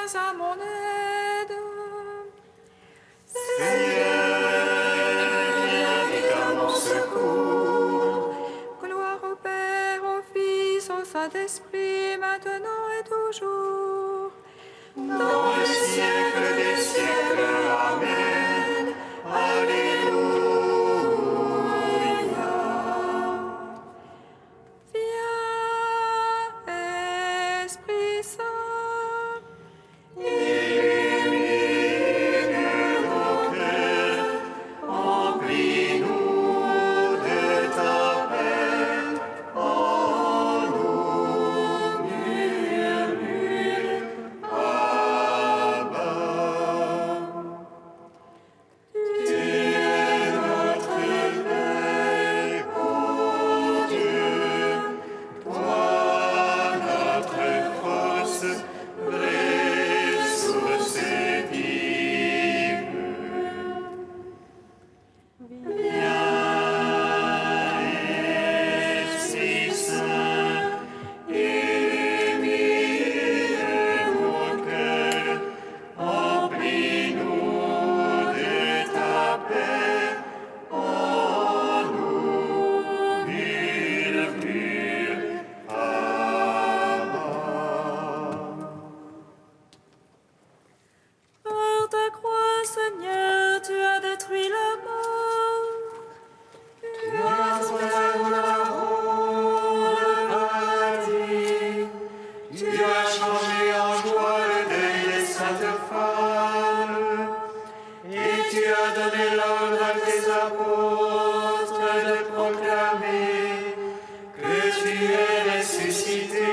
viens à mon aide. Seigneur, viens vite à mon secours. Gloire au Père, au Fils, au Saint-Esprit, maintenant et toujours. Dans le siècle des siècles. Amen. Alléluia. Viens, Esprit Saint. Illumine nos cœurs, emplis-nous de ta paix. En nous murmure Abba. Tu es notre Père, ô Dieu, toi notre force, vraie source vive. Viens, Esprit Saint, illumine nos cœurs, emplis-nous de ta paix. En nous murmure Abba. Par ta croix, Seigneur, tu as détruit la mort. Tu as ouvert la roue, le paradis. Tu as changé en joie le deuil des saintes femmes. Et tu as donné l'ordre à tes apôtres de proclamer que tu es ressuscité,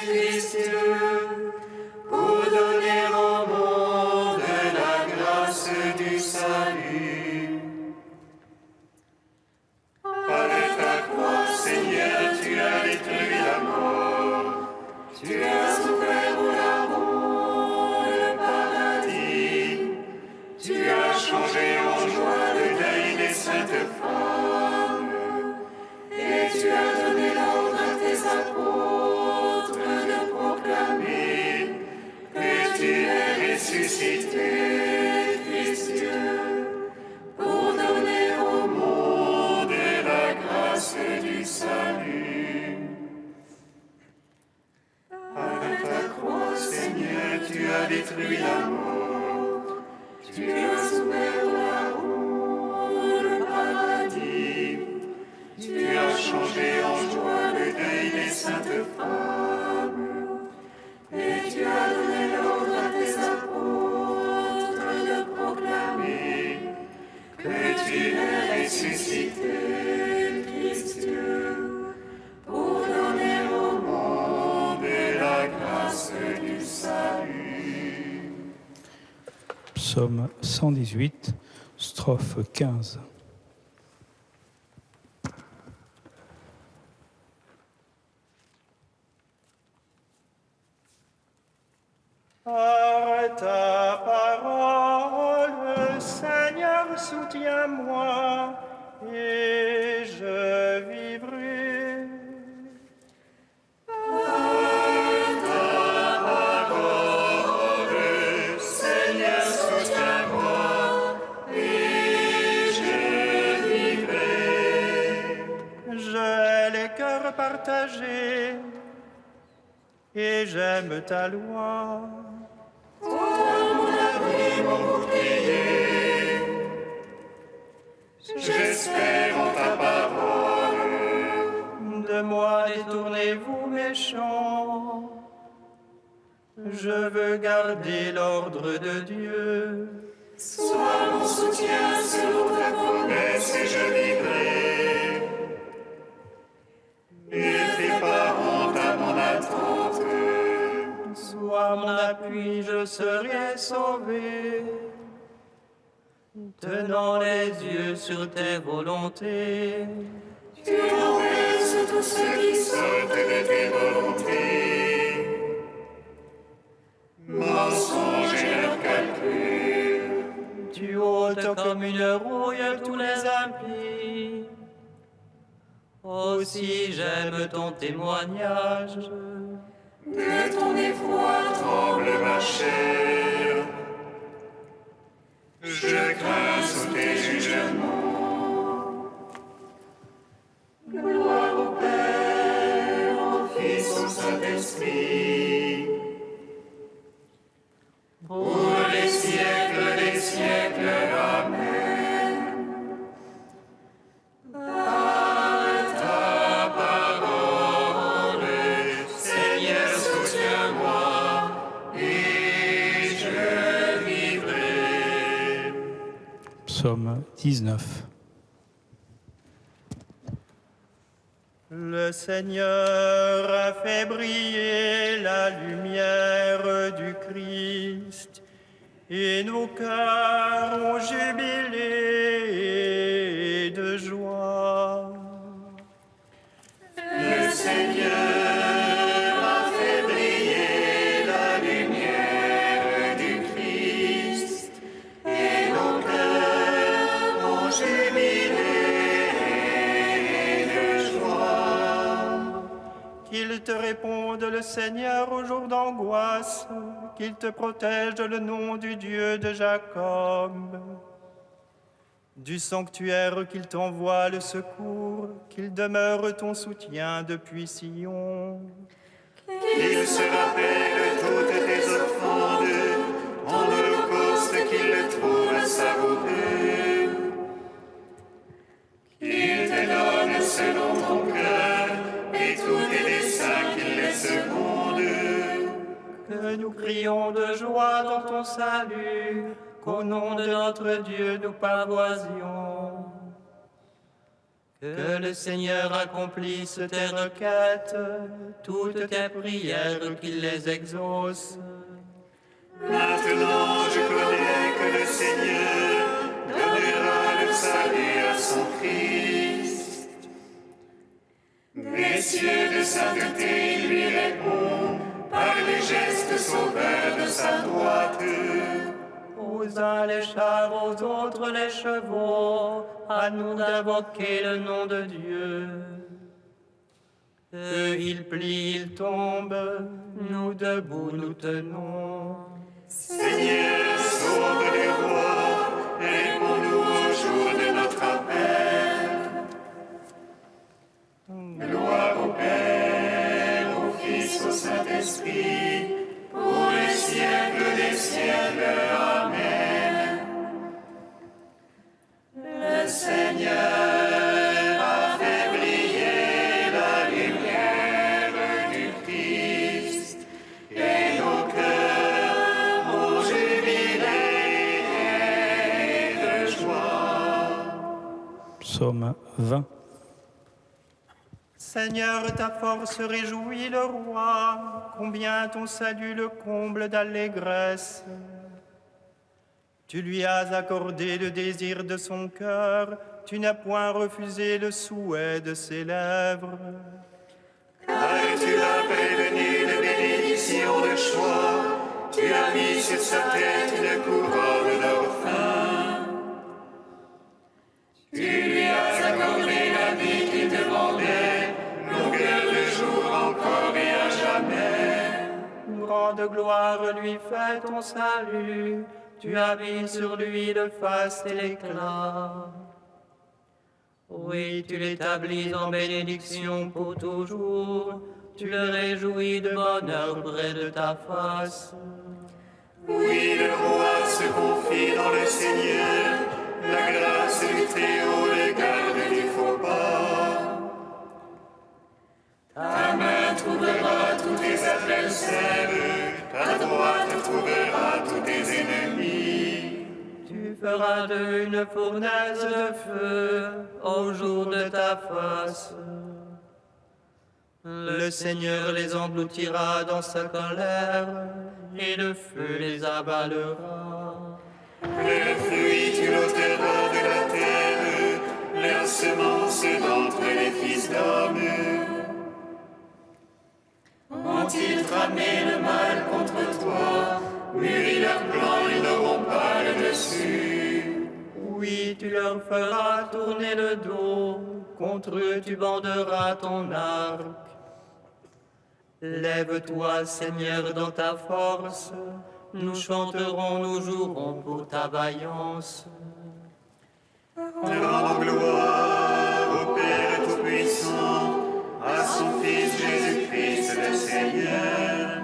Christ Dieu, pour donner au monde la grâce du salut. Par ta croix, Seigneur, tu as détruit la mort. Tu as ouvert la roue, le paradis. Tu as changé en joie le deuil des saintes femmes. Et tu as donné l'ordre à tes apôtres de proclamer que tu es ressuscité, Christ Dieu, pour donner au monde la grâce du salut. Par ta croix, Seigneur, tu as détruit la mort. Tu as ouvert la roue, le paradis. Tu as changé en joie le deuil des saintes femmes. Et tu as donné l'ordre à tes apôtres de proclamer que tu es ressuscité, Christ Dieu, pour donner au monde la grâce du salut. Psaume 118, strophe 15. Par ta parole, Seigneur, soutiens-moi et je vivrai. Seigneur, soutiens-moi et je vivrai. J'ai les cœurs partagés et j'aime ta loi. Mon bouclier, j'espère en ta parole. De moi détournez-vous méchants. Je veux garder l'ordre de Dieu. Sois mon soutien selon ta promesse et je vivrai. Ne fais pas honte à mon attente. Sois mon appui, je serai sauvé. Tenant les yeux sur tes volontés. Tu renverses tous ceux qui sortent de tes volontés. Mensonge et leur calcul. Tu ôtes comme une rouille tous les impies. Aussi j'aime ton témoignage. De ton effroi tremble ma chair. Je crains sous tes jugements. Gloire au Père, au Fils, au Saint-Esprit. Pour les siècles des siècles. Amen. Par ta parole, Seigneur, soutiens-moi, et je vivrai. Psaume 19. Le Seigneur a fait briller la lumière du Christ, et nos cœurs ont jubilé de joie. Le Seigneur a fait briller la lumière du Christ, et nos cœurs ont jubilé de joie. Qu'il te réponde le Seigneur au jour d'angoisse, qu'il te protège le nom du Dieu de Jacob. Du sanctuaire qu'il t'envoie le secours, qu'il demeure ton soutien depuis Sion. Qu'il se rappelle toutes tes offrandes, en holocauste qu'il le trouve savoureux. Qu'il te donne selon ton cœur, et tous tes desseins qu'il les seconde. Que nous crions de joie dans ton salut, qu'au nom de notre Dieu nous pavoisions. Que le Seigneur accomplisse tes requêtes, toutes tes prières qu'il les exauce. Maintenant je connais que le Seigneur donnera le salut à son Christ. Des cieux de sainteté il lui répond, par les gestes sauveurs de sa droite. Aux uns les chars, aux autres les chevaux, à nous d'invoquer le nom de Dieu. Eux, ils plient, ils tombent, nous debout nous tenons. Seigneur, sauve les rois, réponds-nous au jour de notre appel. Gloire au Père, au Fils, au Saint-Esprit, pour les siècles des siècles. Amen. Le Seigneur a fait briller la lumière du Christ, et nos cœurs ont jubilé de joie. Psaume 20. Seigneur, ta force réjouit le roi, combien ton salut le comble d'allégresse. Tu lui as accordé le désir de son cœur, tu n'as point refusé le souhait de ses lèvres. Car tu l'as prévenu de bénédiction de choix, tu as mis sur sa tête une couronne d'or fin. Tu lui as accordé la vie qu'il demandait, longueur de jour encore et à jamais. Grande gloire lui fait ton salut, tu as mis sur lui le faste et l'éclat. Oui, tu l'établis en bénédiction pour toujours, tu le réjouis de bonheur près de ta face. Oui, le roi se confie dans le Seigneur, la grâce du Très-Haut le garde du faux pas. Ta main trouvera tous tes adversaires, ta droite trouvera tous tes ennemis. Tu feras d'eux une fournaise de feu au jour de ta face. Le Seigneur les engloutira dans sa colère, et le feu les avalera. Le fruit tu l'ôteras de la terre, leur semence d'entre les fils d'hommes. Ont-ils tramé le mal contre toi, mûri leur plan, ils n'auront pas le dessus. Oui, tu leur feras tourner le dos, contre eux tu banderas ton arc. Lève-toi, Seigneur, dans ta force. Nous chanterons, nous jouerons pour ta vaillance. Rendons gloire au Père Tout-Puissant, à son Fils Jésus-Christ le Seigneur,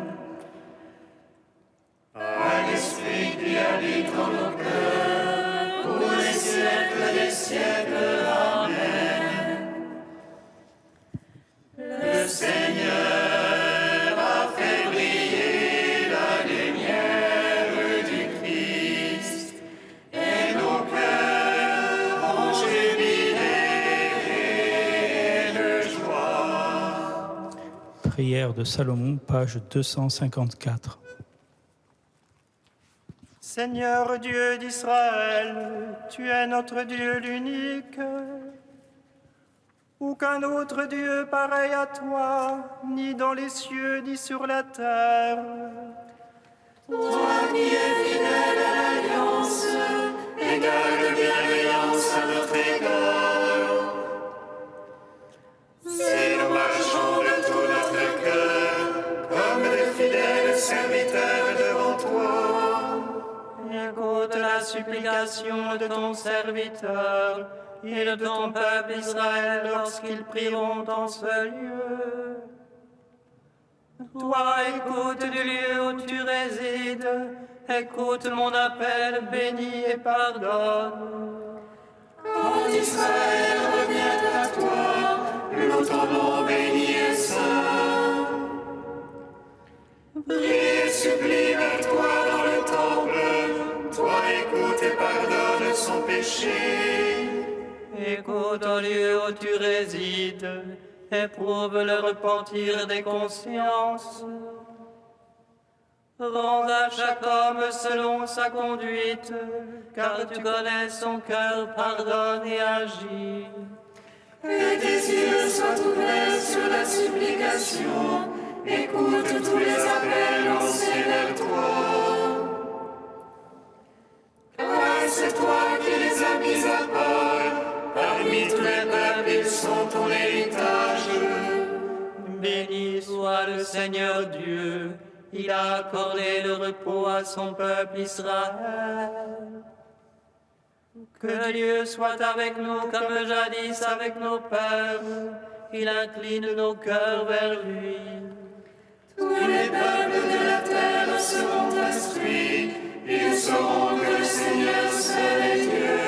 à l'Esprit qui habite en nos cœurs, pour les siècles des siècles. Amen. Le Seigneur a fait briller la lumière du Christ, et nos cœurs ont jubilé de joie. Prière de Salomon, page 254. Seigneur Dieu d'Israël, tu es notre Dieu l'unique. Aucun autre Dieu pareil à toi, ni dans les cieux, ni sur la terre. Toi qui es fidèle à l'alliance, égale bienveillance à notre égard. Si nous marchons de tout notre cœur, comme de fidèles serviteurs devant toi, Écoute la supplication de ton serviteur et de ton peuple Israël lorsqu'ils prieront en ce lieu. Toi, écoute du lieu où tu résides, écoute mon appel, bénis et pardonne. quand Israël revient à toi, nous ton nom béni et saint. Prie et supplie vers toi dans le temple, toi écoute et pardonne son péché. Écoute au lieu où tu résides, éprouve le repentir des consciences. Rends à chaque homme selon sa conduite, car tu connais son cœur, pardonne et agis. Que tes yeux soient ouverts sur la supplication, écoute tous les appels lancés vers toi. Car c'est toi qui les as mis à part, parmi tous les peuples ils sont ton héritage. Béni soit le Seigneur Dieu, il a accordé le repos à son peuple Israël. Que Dieu soit avec nous comme jadis avec nos pères, il incline nos cœurs vers lui. Tous les peuples de la terre seront instruits, ils sauront que le Seigneur seul est Dieu.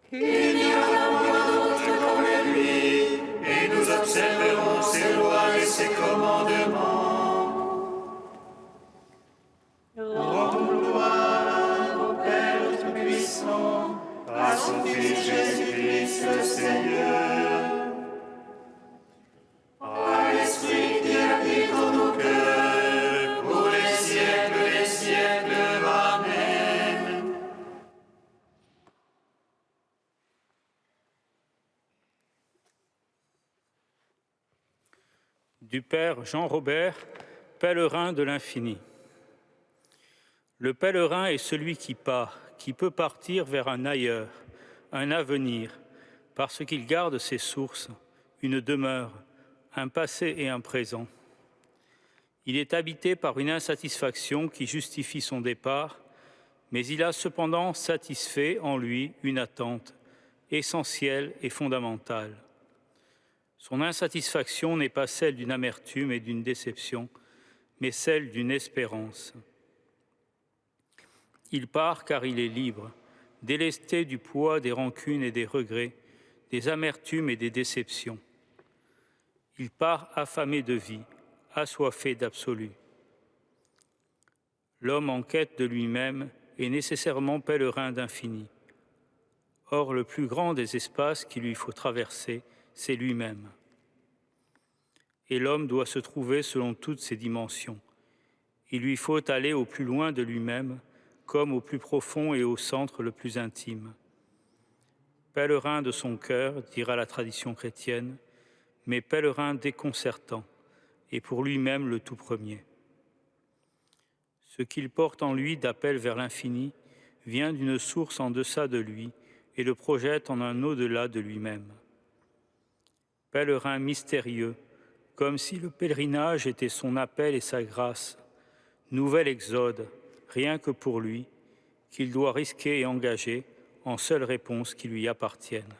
Qu'il n'y aura point d'autre comme lui, et nous observerons ses lois et ses commandements. Rendons gloire au Père Tout-Puissant, à son Fils Jésus-Christ le Seigneur, à l'Esprit qui habite en nos cœurs, pour les siècles des siècles. Amen. Du Père Jean Robert, pèlerin de l'infini. Le pèlerin est celui qui part, qui peut partir vers un ailleurs, un avenir, parce qu'il garde ses sources, une demeure, un passé et un présent. Il est habité par une insatisfaction qui justifie son départ, mais il a cependant satisfait en lui une attente essentielle et fondamentale. Son insatisfaction n'est pas celle d'une amertume et d'une déception, mais celle d'une espérance. Il part car il est libre, délesté du poids des rancunes et des regrets, des amertumes et des déceptions. Il part affamé de vie, assoiffé d'absolu. L'homme en quête de lui-même est nécessairement pèlerin d'infini. Or, le plus grand des espaces qu'il lui faut traverser, c'est lui-même. Et l'homme doit se trouver selon toutes ses dimensions. Il lui faut aller au plus loin de lui-même, comme au plus profond et au centre le plus intime. Pèlerin de son cœur, dira la tradition chrétienne, mais pèlerin déconcertant, et pour lui-même le tout premier. Ce qu'il porte en lui d'appel vers l'infini vient d'une source en deçà de lui et le projette en un au-delà de lui-même. Pèlerin mystérieux, comme si le pèlerinage était son appel et sa grâce. Nouvel exode, rien que pour lui, qu'il doit risquer et engager en seule réponse qui lui appartienne.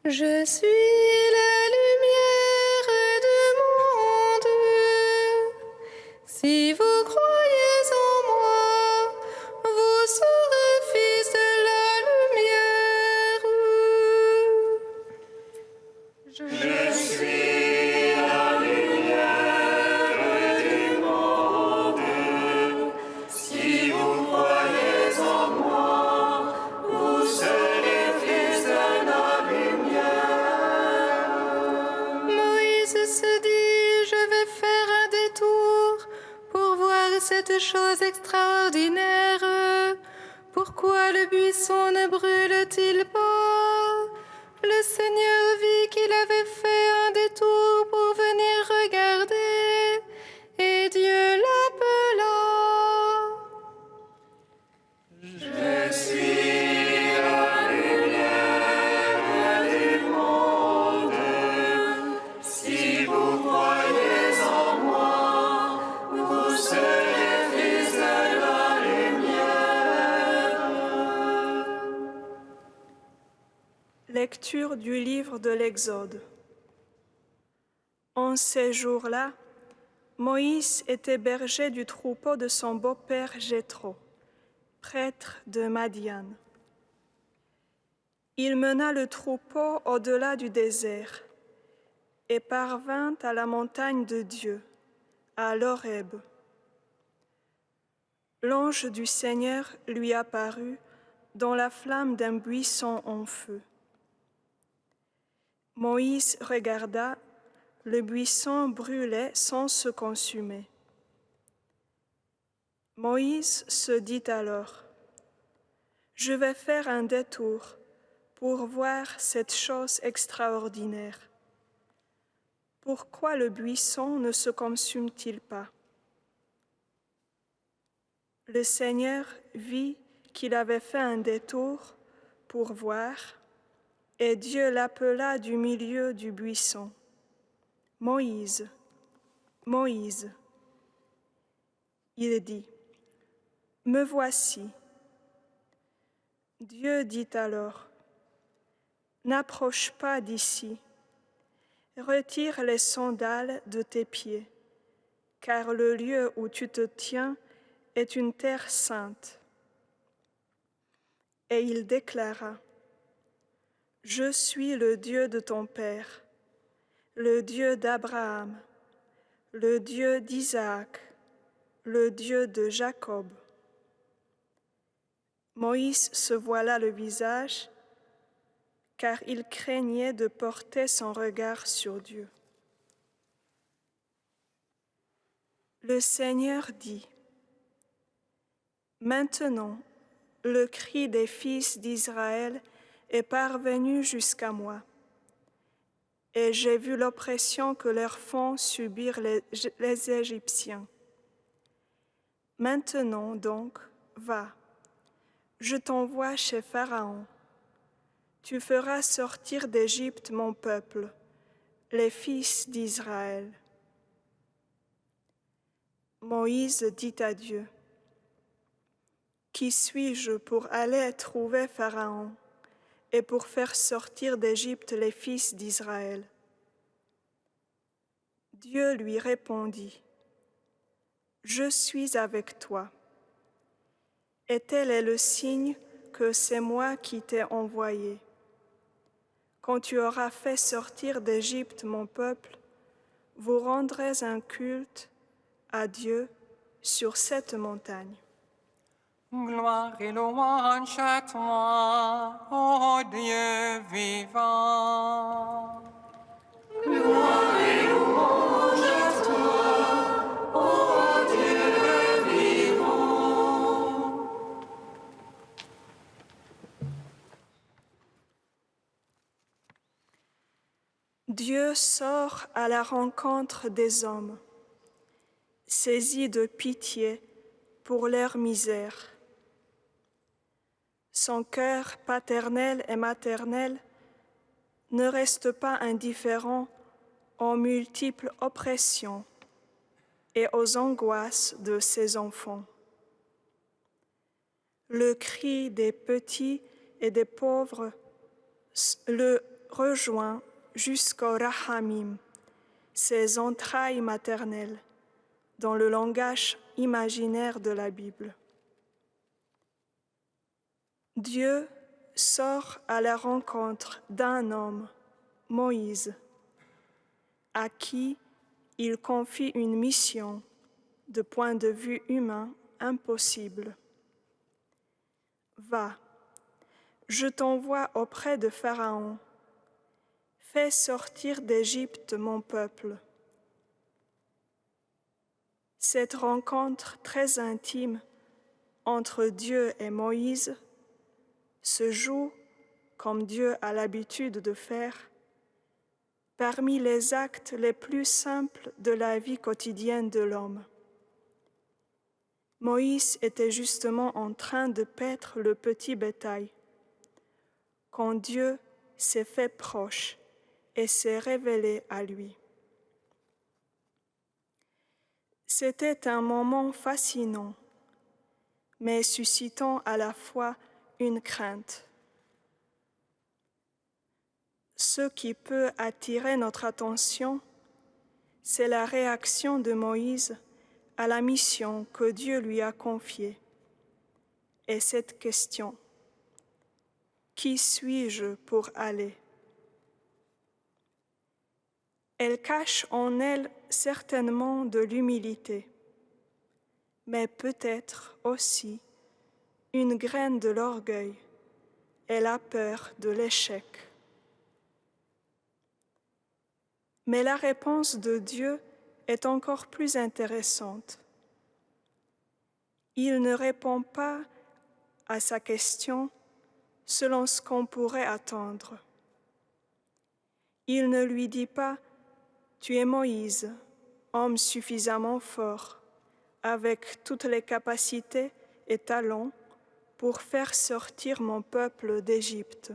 Je suis la lumière du monde. Si vous croyez en moi, vous serez fils de la lumière. Je suis la lumière du monde. Si vous croyez en moi, vous serez fils de la lumière. Moïse se dit, je vais faire un détour pour voir cette chose extraordinaire. Pourquoi le buisson ne brûle-t-il pas? Le Seigneur vit qu'il avait fait un détour pour venir regarder, et Dieu l'appela. Je suis la lumière du monde. Si vous croyez en moi, vous serez fils de la lumière. Lecture du livre de l'Exode. En ces jours-là, Moïse était berger du troupeau de son beau-père Jéthro, prêtre de Madian. Il mena le troupeau au-delà du désert et parvint à la montagne de Dieu, à l'Horeb. L'ange du Seigneur lui apparut dans la flamme d'un buisson en feu. Moïse regarda, le buisson brûlait sans se consumer. Moïse se dit alors, « Je vais faire un détour pour voir cette chose extraordinaire. Pourquoi le buisson ne se consume-t-il pas ?» Le Seigneur vit qu'il avait fait un détour pour voir, et Dieu l'appela du milieu du buisson. « Moïse, Moïse !» Il dit, « Me voici. » Dieu dit alors, « N'approche pas d'ici. Retire les sandales de tes pieds, car le lieu où tu te tiens est une terre sainte. » Et il déclara, « Je suis le Dieu de ton père, le Dieu d'Abraham, le Dieu d'Isaac, le Dieu de Jacob. » Moïse se voila le visage, car il craignait de porter son regard sur Dieu. Le Seigneur dit, « Maintenant, le cri des fils d'Israël est parvenu jusqu'à moi, et j'ai vu l'oppression que leur font subir les Égyptiens. Maintenant donc, va, je t'envoie chez Pharaon. Tu feras sortir d'Égypte mon peuple, les fils d'Israël. » Moïse dit à Dieu, « Qui suis-je pour aller trouver Pharaon et pour faire sortir d'Égypte les fils d'Israël ?» Dieu lui répondit, « Je suis avec toi, et tel est le signe que c'est moi qui t'ai envoyé. Quand tu auras fait sortir d'Égypte mon peuple, vous rendrez un culte à Dieu sur cette montagne. » Gloire et louange à toi, ô Dieu vivant. Gloire et louange à toi, ô Dieu vivant. Dieu sort à la rencontre des hommes, saisi de pitié pour leur misère. Son cœur paternel et maternel ne reste pas indifférent aux multiples oppressions et aux angoisses de ses enfants. Le cri des petits et des pauvres le rejoint jusqu'au Rahamim, ses entrailles maternelles, dans le langage imaginaire de la Bible. Dieu sort à la rencontre d'un homme, Moïse, à qui il confie une mission, de point de vue humain, impossible. « Va, je t'envoie auprès de Pharaon. Fais sortir d'Égypte mon peuple. » Cette rencontre très intime entre Dieu et Moïse se joue, comme Dieu a l'habitude de faire, parmi les actes les plus simples de la vie quotidienne de l'homme. Moïse était justement en train de paître le petit bétail, quand Dieu s'est fait proche et s'est révélé à lui. C'était un moment fascinant, mais suscitant à la fois une crainte. Ce qui peut attirer notre attention, c'est la réaction de Moïse à la mission que Dieu lui a confiée. Et cette question, « Qui suis-je pour aller ?» Elle cache en elle certainement de l'humilité, mais peut-être aussi une graine de l'orgueil et la peur de l'échec. Mais la réponse de Dieu est encore plus intéressante. Il ne répond pas à sa question selon ce qu'on pourrait attendre. Il ne lui dit pas « Tu es Moïse, homme suffisamment fort, avec toutes les capacités et talents pour faire sortir mon peuple d'Égypte. »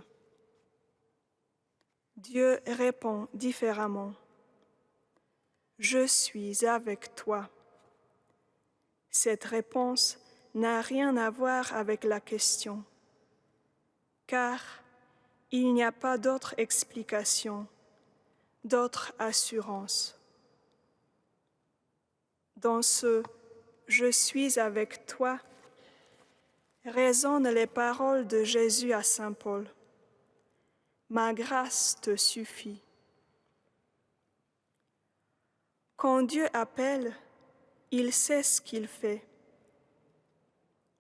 Dieu répond différemment. « Je suis avec toi. » Cette réponse n'a rien à voir avec la question, car il n'y a pas d'autre explication, d'autre assurance. Dans ce « je suis avec toi », résonnent les paroles de Jésus à saint Paul. Ma grâce te suffit. Quand Dieu appelle, il sait ce qu'il fait.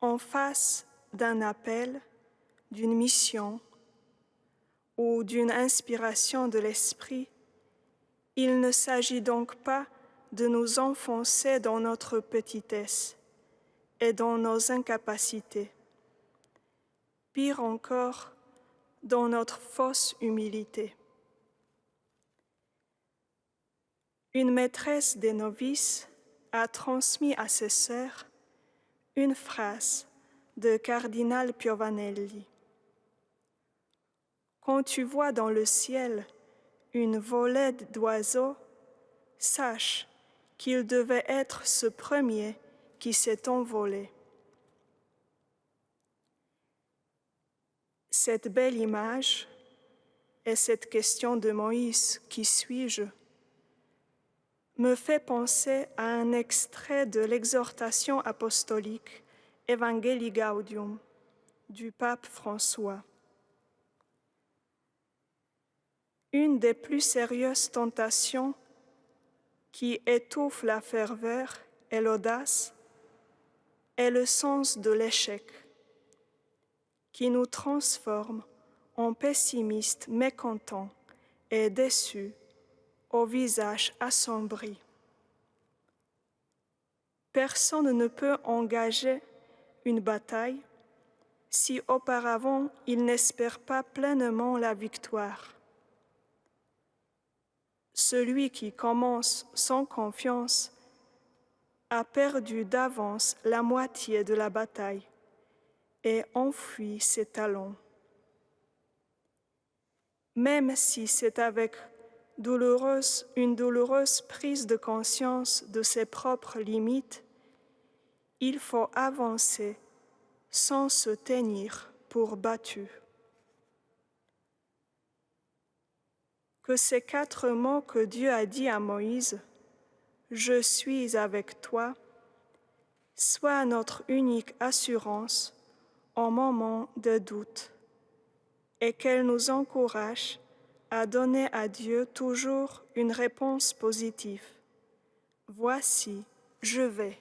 En face d'un appel, d'une mission ou d'une inspiration de l'Esprit, il ne s'agit donc pas de nous enfoncer dans notre petitesse et dans nos incapacités. Pire encore, dans notre fausse humilité. Une maîtresse des novices a transmis à ses sœurs une phrase de cardinal Piovanelli. Quand tu vois dans le ciel une volée d'oiseaux, sache qu'il devait être ce premier qui s'est envolé. Cette belle image et cette question de Moïse, qui suis-je, me fait penser à un extrait de l'exhortation apostolique Evangelii Gaudium du pape François. Une des plus sérieuses tentations qui étouffe la ferveur et l'audace est le sens de l'échec, qui nous transforme en pessimistes mécontents et déçus, au visage assombri. Personne ne peut engager une bataille si auparavant il n'espère pas pleinement la victoire. Celui qui commence sans confiance a perdu d'avance la moitié de la bataille et enfuit ses talons. Même si c'est avec une douloureuse prise de conscience de ses propres limites, il faut avancer sans se tenir pour battu. Que ces 4 mots que Dieu a dit à Moïse, « Je suis avec toi », soient notre unique assurance en moment de doute et qu'elle nous encourage à donner à Dieu toujours une réponse positive. Voici, je vais.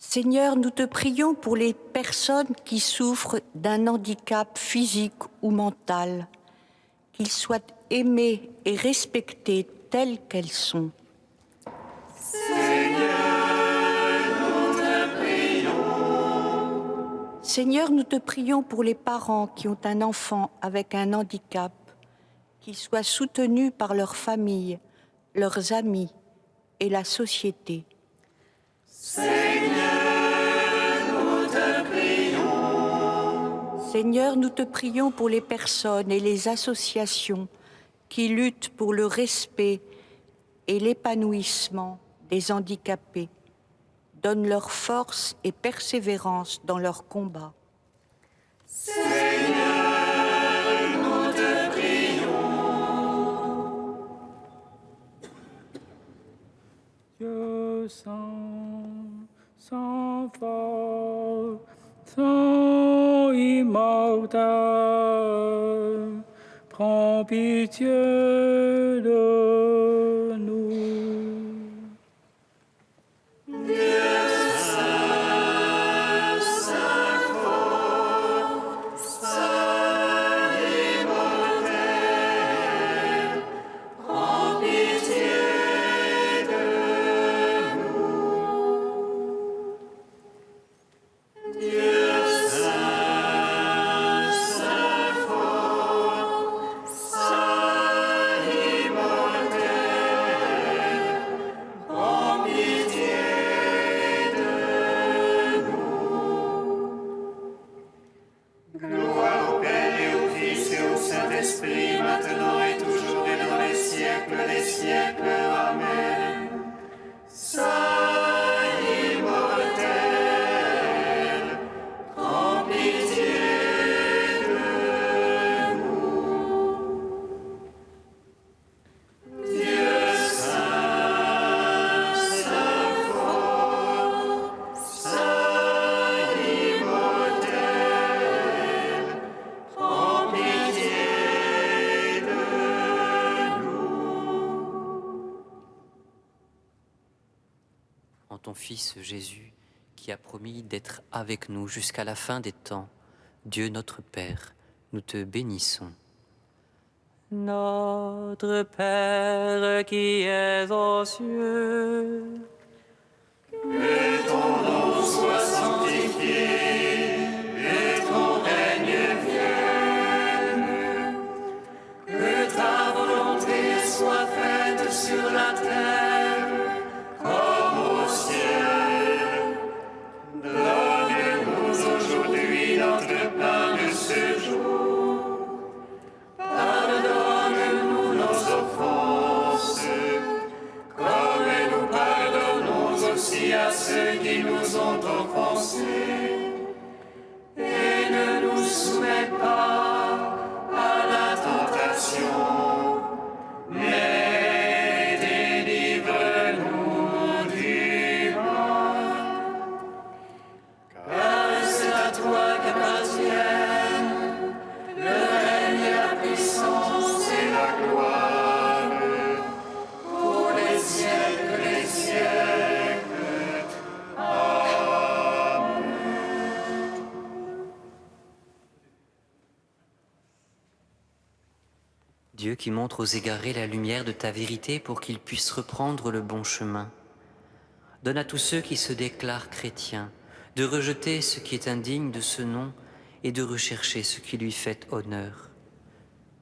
Seigneur, nous te prions pour les personnes qui souffrent d'un handicap physique ou mental, qu'ils soient aimés et respectés tels qu'elles sont. Seigneur, nous te prions pour les parents qui ont un enfant avec un handicap, qu'ils soient soutenus par leur famille, leurs amis et la société. Seigneur, nous te prions pour les personnes et les associations qui luttent pour le respect et l'épanouissement des handicapés. Donne leur force et persévérance dans leur combat. Dieu saint, sans faute, Saint immortel, prends pitié de nous. En ton Fils Jésus, qui a promis d'être avec nous jusqu'à la fin des temps, Dieu notre Père, nous te bénissons. Notre Père qui es aux cieux, Que ton nom soit sanctifié, et ton règne vienne. Que ta volonté soit faite sur la terre comme au ciel. Donne-nous aujourd'hui notre pain de ce jour. Pardonne-nous nos offenses, comme nous pardonnons aussi à ceux qui nous ont offensés. Et ne nous soumets pas à la tentation, mais délivre-nous du mal. Car c'est à toi qu'appartiennent le règne, la puissance et la gloire pour les siècles des siècles. Amen. Dieu qui montre aux égarés la lumière de ta vérité pour qu'ils puissent reprendre le bon chemin. Donne à tous ceux qui se déclarent chrétiens de rejeter ce qui est indigne de ce nom et de rechercher ce qui lui fait honneur.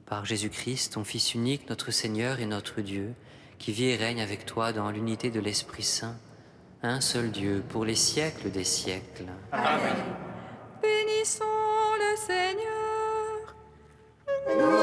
Par Jésus-Christ, ton Fils unique, notre Seigneur et notre Dieu, qui vit et règne avec toi dans l'unité de l'Esprit Saint, un seul Dieu, pour les siècles des siècles. Bénissons le Seigneur. Nous